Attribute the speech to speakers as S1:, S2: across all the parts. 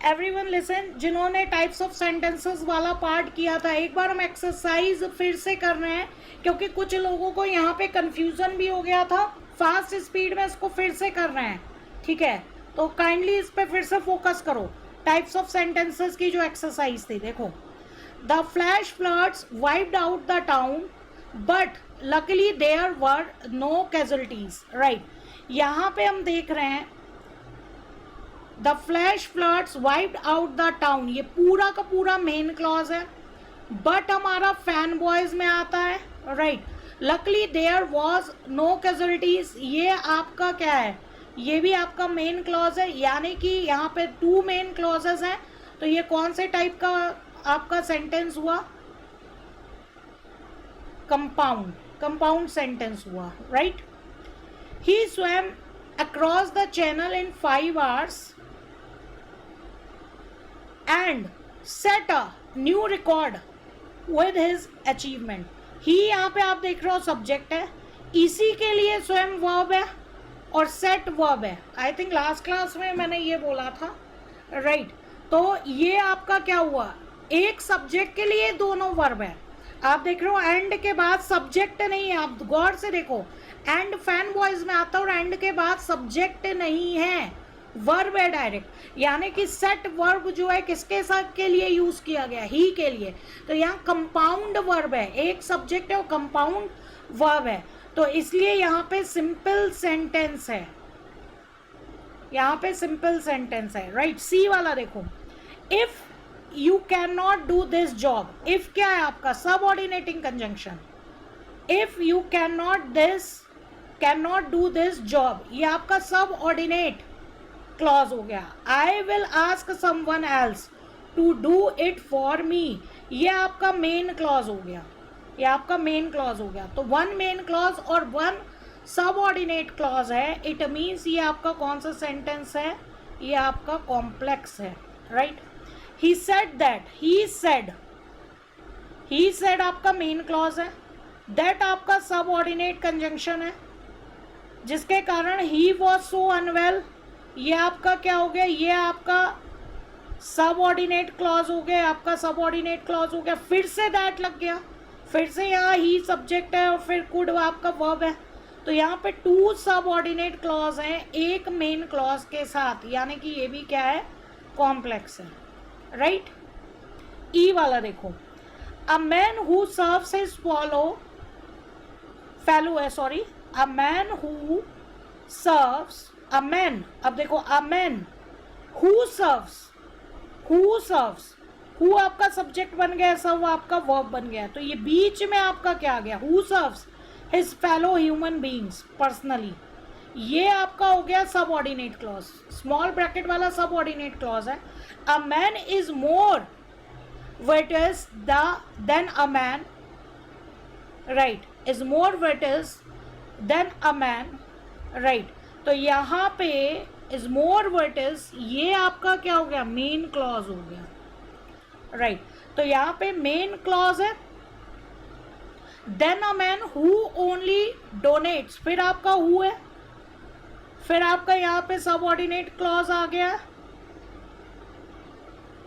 S1: Everyone listen, जिन्होंने types of sentences वाला part किया था, एक बार हम एक्सरसाइज फिर से कर रहे हैं क्योंकि कुछ लोगों को यहाँ पे कंफ्यूजन भी हो गया था। फास्ट स्पीड में इसको फिर से कर रहे हैं, ठीक है? तो काइंडली इस पे फिर से फोकस करो। टाइप्स ऑफ सेंटेंसेस की जो एक्सरसाइज थी, देखो, the flash floods wiped out the town but luckily there were no casualties, right? यहाँ पे हम देख रहे हैं the flash floods wiped out the town, ये पूरा का पूरा मेन क्लॉज है, बट हमारा फैन बॉयज में आता है, right? Luckily there was no casualties, ये आपका क्या है? ये भी आपका मेन क्लॉज है, यानी कि यहाँ पे 2 मेन क्लॉजेस हैं। तो ये कौन से टाइप का आपका सेंटेंस हुआ? कंपाउंड सेंटेंस हुआ, right? He swum across the channel in 5 hours and set a new record with his achievement. ही यहाँ पे आप देख रहे हो सब्जेक्ट है, इसी के लिए स्वयं वर्ब है और सेट वर्ब है। आई थिंक लास्ट क्लास में मैंने ये बोला था, राइट? तो ये आपका क्या हुआ? एक सब्जेक्ट के लिए दोनों वर्ब है। आप देख रहे हो एंड के बाद सब्जेक्ट नहीं है, आप गौर से देखो, एंड फैन बॉयज में आता है और एंड के बाद सब्जेक्ट नहीं है, वर्ब है डायरेक्ट। यानी कि सेट वर्ब जो है किसके साथ के लिए यूज किया गया? ही के लिए। तो यहाँ कंपाउंड वर्ब है, एक सब्जेक्ट है और कंपाउंड वर्ब है, तो इसलिए यहाँ पे सिंपल सेंटेंस है, यहाँ पे सिंपल सेंटेंस है, राइट? सी वाला देखो, if you can not do this job, if क्या है आपका? Subordinating conjunction. If you can not do this job, ये आपका सबऑर्डिनेट क्लॉज हो गया। I will ask someone else to do it for me, ये आपका मेन क्लॉज हो गया, ये आपका मेन क्लॉज हो गया। तो 1 मेन क्लॉज और 1 सबऑर्डिनेट क्लॉज है, इट मीन्स ये आपका कौन सा सेंटेंस है? ये आपका कॉम्प्लेक्स है, right? He said that, he said आपका मेन क्लॉज है, दैट आपका सबऑर्डिनेट कंजंक्शन है, जिसके कारण ही वॉज सो अनवेल, ये आपका क्या हो गया? ये आपका सबऑर्डिनेट क्लॉज हो गया, आपका सबऑर्डिनेट क्लॉज हो गया। फिर से दैट लग गया, फिर से यहाँ ही सब्जेक्ट है और फिर कुड आपका वर्ब है। तो यहाँ पे 2 सबऑर्डिनेट क्लॉज हैं एक मेन क्लॉज के साथ, यानी कि ये भी क्या है? कॉम्प्लेक्स है, राइट? ई वाला देखो, a man who serves his fellow है, sorry, a man who serves, a man, अब देखो, a man who serves, who आपका सब्जेक्ट बन गया, सर्व आपका वर्ब बन गया। तो ये बीच में आपका क्या आ गया? Who serves his fellow human beings personally, ये आपका हो गया सबऑर्डिनेट क्लॉज, स्मॉल ब्रैकेट वाला सबऑर्डिनेट क्लॉज है। A man is more virtuous than a man, right? Is more virtuous than a man, right? तो यहाँ पे इज मोर वर्टिस, ये आपका क्या हो गया? मेन क्लॉज हो गया, राइट? तो यहाँ पे मेन क्लॉज है, than a man who only donates, फिर आपका हु है, फिर आपका यहाँ पे सबऑर्डिनेट क्लॉज आ गया,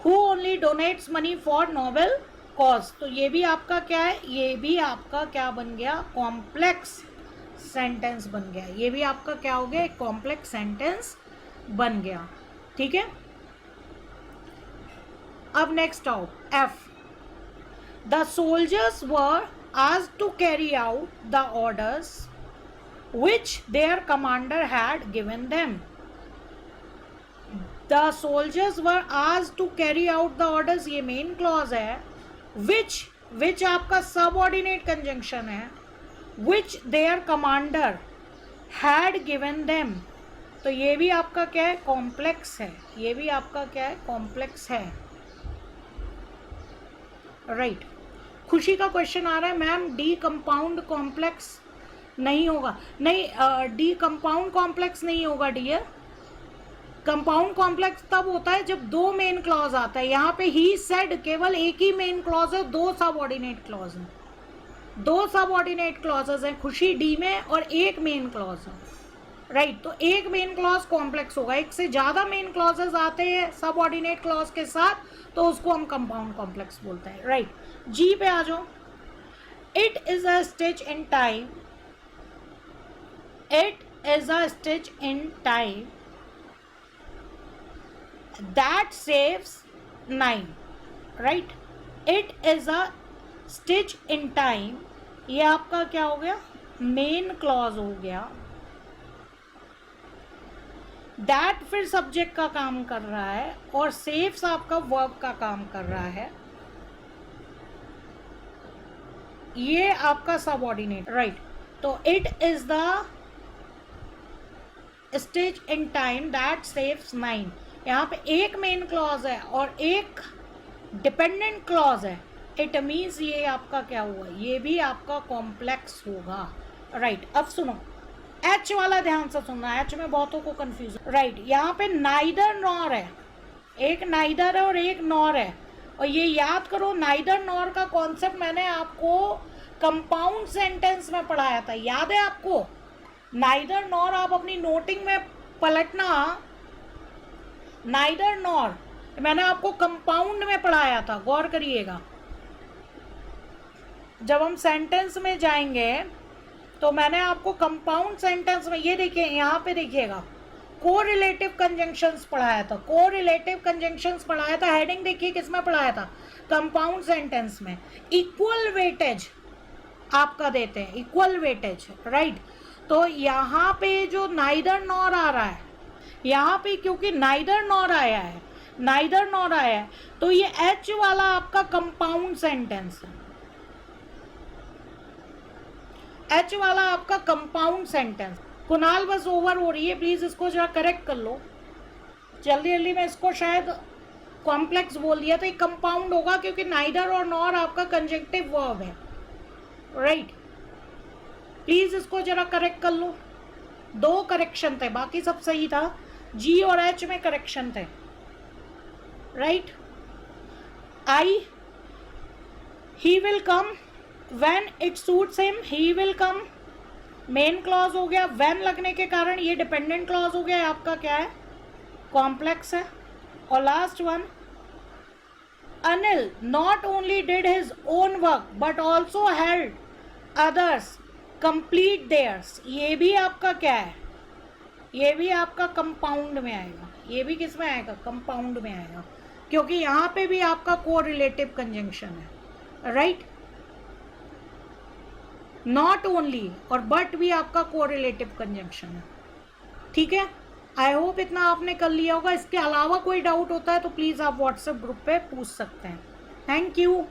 S1: who only donates money for noble cause. तो ये भी आपका क्या है? ये भी आपका क्या बन गया? कॉम्प्लेक्स सेंटेंस बन गया। ये भी आपका क्या हो गया? एक कॉम्प्लेक्स सेंटेंस बन गया, ठीक है? अब नेक्स्ट आओ, F, the soldiers were asked to carry out the orders which their commander had given them. The soldiers were asked to carry out the orders, ये main clause है, which आपका subordinate conjunction है, which their commander had given them. तो ये भी आपका क्या है? कॉम्प्लेक्स है, ये भी आपका क्या है? कॉम्प्लेक्स है, राइट? खुशी का क्वेश्चन आ रहा है, मैम डी कंपाउंड कॉम्प्लेक्स नहीं होगा? नहीं, डी कंपाउंड कॉम्प्लेक्स नहीं होगा डियर। कंपाउंड कॉम्प्लेक्स तब होता है जब 2 मेन क्लॉज आता है। यहाँ पे ही सेड केवल एक ही मेन क्लॉज है, 2 सबऑर्डिनेट क्लॉज हैं, 2 सबऑर्डिनेट क्लॉजेज हैं खुशी डी में और 1 मेन क्लॉज है, राइट। तो एक मेन क्लॉज कॉम्प्लेक्स होगा, एक से ज्यादा मेन क्लॉजेस आते हैं सबऑर्डिनेट क्लॉज के साथ तो उसको हम कंपाउंड कॉम्प्लेक्स बोलते हैं। राइट। जी पे आ जाओ। It is a stitch in time, it is a stitch in time that saves 9। Right. It is a stitch in time, ये आपका क्या हो गया, मेन क्लॉज हो गया। दैट फिर सब्जेक्ट का काम कर रहा है और सेव्स आपका वर्ब का काम कर रहा है, ये आपका सबऑर्डिनेट। राइट। तो it is the stitch in time that saves 9, यहाँ पे एक मेन क्लॉज है और एक डिपेंडेंट क्लॉज है, इट मीन्स ये आपका क्या हुआ, ये भी आपका कॉम्प्लेक्स होगा। राइट। अब सुनो एच वाला ध्यान से सुनना, एच में बहुतों को कंफ्यूज। राइट। यहाँ पे नाइदर नॉर है, एक नाइदर है और एक नॉर है, और ये याद करो नाइदर नॉर का कॉन्सेप्ट मैंने आपको कंपाउंड सेंटेंस में पढ़ाया था, याद है आपको। नाइदर नॉर आप अपनी नोटिंग में पलटना, नाइदर नॉर मैंने आपको कंपाउंड में पढ़ाया था, गौर करिएगा। जब हम सेंटेंस में जाएंगे तो मैंने आपको कंपाउंड सेंटेंस में, ये देखिए यहाँ पे देखिएगा, कोरिलेटिव कंजंक्शंस पढ़ाया था, कोरिलेटिव कंजंक्शंस पढ़ाया था। हेडिंग देखिए किसमें पढ़ाया था, कंपाउंड सेंटेंस में। इक्वल वेटेज आपका देते हैं, इक्वल वेटेज। राइट। तो यहाँ पे जो नाइदर नॉर आ रहा है, यहाँ पे क्योंकि नाइदर नॉर आया है, नाइदर नॉर आया है, तो ये एच वाला आपका कंपाउंड सेंटेंस है, एच वाला आपका कंपाउंड सेंटेंस। कुणाल बस ओवर हो रही है, प्लीज इसको जरा करेक्ट कर लो जल्दी जल्दी। मैं इसको शायद कॉम्प्लेक्स बोल दिया था, ये कंपाउंड होगा क्योंकि नाइदर और नॉर आपका कंजंक्टिव वर्ब है। राइट। प्लीज इसको जरा करेक्ट कर लो, 2 करेक्शन थे, बाकी सब सही था, जी और एच में करेक्शन थे। Right. I, he will come when it suits him, he will come, main clause हो गया, when लगने के कारण ये डिपेंडेंट क्लॉज हो गया, आपका क्या है, कॉम्प्लेक्स है। और last one, Anil not only did his own work but also help others complete theirs, ये भी आपका क्या है, ये भी आपका कंपाउंड में आएगा, ये भी किस में आएगा, कंपाउंड में आएगा, क्योंकि यहाँ पे भी आपका कोरिलेटिव कंजंक्शन है। राइट। नॉट ओनली और बट भी आपका कोरिलेटिव कंजंक्शन है। ठीक है, आई होप इतना आपने कर लिया होगा। इसके अलावा कोई डाउट होता है तो प्लीज़ आप व्हाट्सएप ग्रुप पे पूछ सकते हैं। Thank you.